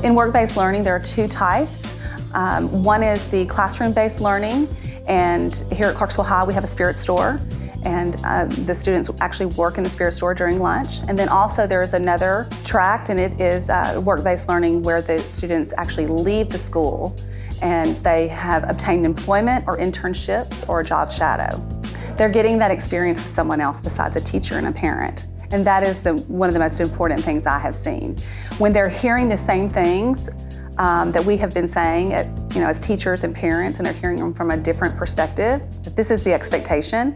In work-based learning, there are two types. One is the classroom-based learning, and here at Clarksville High we have a spirit store, and the students actually work in the spirit store during lunch. And then also there is another tract, and it is work-based learning where the students actually leave the school and they have obtained employment or internships or a job shadow. They're getting that experience with someone else besides a teacher and a parent. And that is one of the most important things I have seen. When they're hearing the same things that we have been saying as teachers and parents, and they're hearing them from a different perspective, that this is the expectation,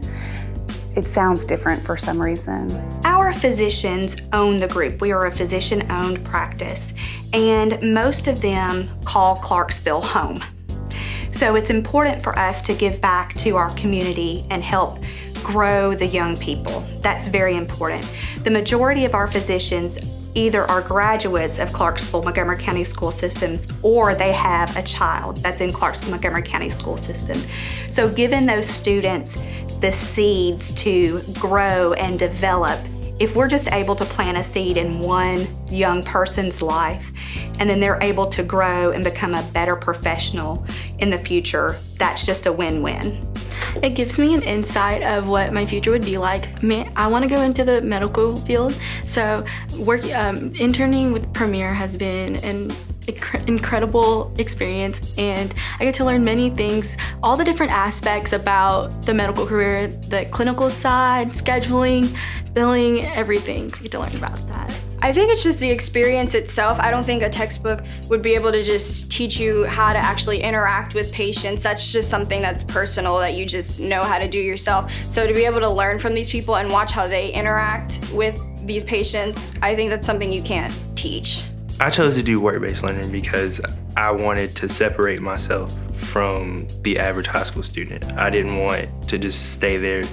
it sounds different for some reason. Our physicians own the group. We are a physician-owned practice, and most of them call Clarksville home. So it's important for us to give back to our community and help grow the young people. That's very important. The majority of our physicians either are graduates of Clarksville-Montgomery County school systems, or they have a child that's in Clarksville-Montgomery County school system. So giving those students the seeds to grow and develop, if we're just able to plant a seed in one young person's life, and then they're able to grow and become a better professional in the future, that's just a win-win. It gives me an insight of what my future would be like. I want to go into the medical field, so interning with Premier has been an incredible experience, and I get to learn many things, all the different aspects about the medical career, the clinical side, scheduling, billing, everything. I get to learn about that. I think it's just the experience itself. I don't think a textbook would be able to just teach you how to actually interact with patients. That's just something that's personal that you just know how to do yourself. So to be able to learn from these people and watch how they interact with these patients, I think that's something you can't teach. I chose to do work-based learning because I wanted to separate myself from the average high school student. I didn't want to just stay there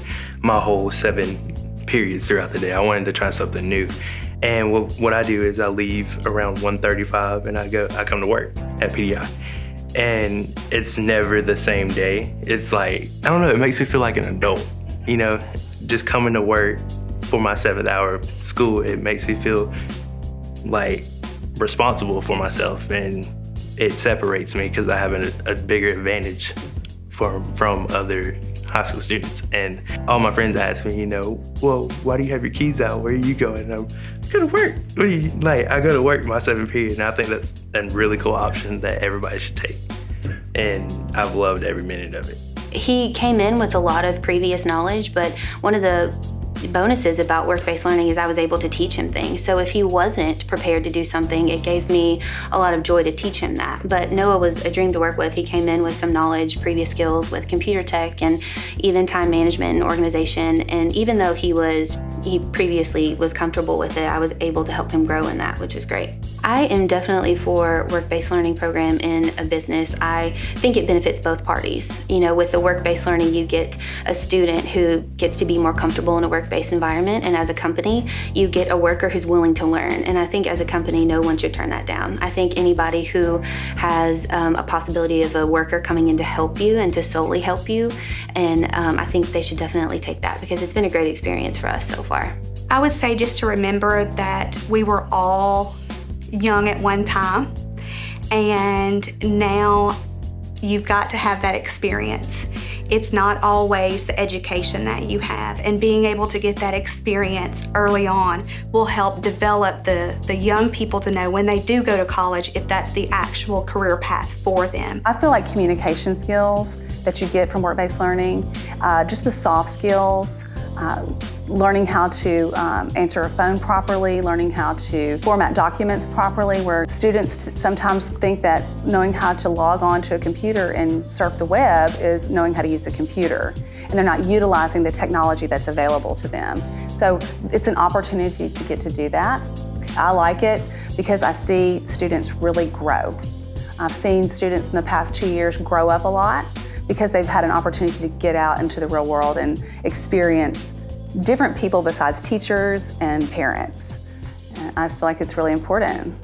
my whole 7 periods throughout the day. I wanted to try something new. And what I do is I leave around 1:35 and I come to work at PDI. And it's never the same day. It's like, I don't know, it makes me feel like an adult. Just coming to work for my 7th hour of school, it makes me feel like responsible for myself, and it separates me because I have a bigger advantage from other high school students. And all my friends ask me, well, why do you have your keys out? Where are you going? I go to work. What do you like? I go to work my 7th period, and I think that's a really cool option that everybody should take. And I've loved every minute of it. He came in with a lot of previous knowledge, but one of the bonuses about work-based learning is I was able to teach him things. So if he wasn't prepared to do something, it gave me a lot of joy to teach him that. But Noah was a dream to work with. He came in with some knowledge, previous skills with computer tech and even time management and organization. And even though he previously was comfortable with it, I was able to help him grow in that, which was great. I am definitely for work-based learning program in a business. I think it benefits both parties. With the work-based learning, you get a student who gets to be more comfortable in a work-based environment, and as a company, you get a worker who's willing to learn. And I think as a company, no one should turn that down. I think anybody who has a possibility of a worker coming in to help you and to solely help you, and I think they should definitely take that because it's been a great experience for us so far. I would say just to remember that we were all young at one time, and now you've got to have that experience. It's not always the education that you have, and being able to get that experience early on will help develop the young people to know when they do go to college if that's the actual career path for them. I feel like communication skills that you get from work-based learning, just the soft skills, learning how to answer a phone properly, learning how to format documents properly, where students sometimes think that knowing how to log on to a computer and surf the web is knowing how to use a computer, and they're not utilizing the technology that's available to them. So it's an opportunity to get to do that. I like it because I see students really grow. I've seen students in the past 2 years grow up a lot because they've had an opportunity to get out into the real world and experience different people besides teachers and parents. And I just feel like it's really important.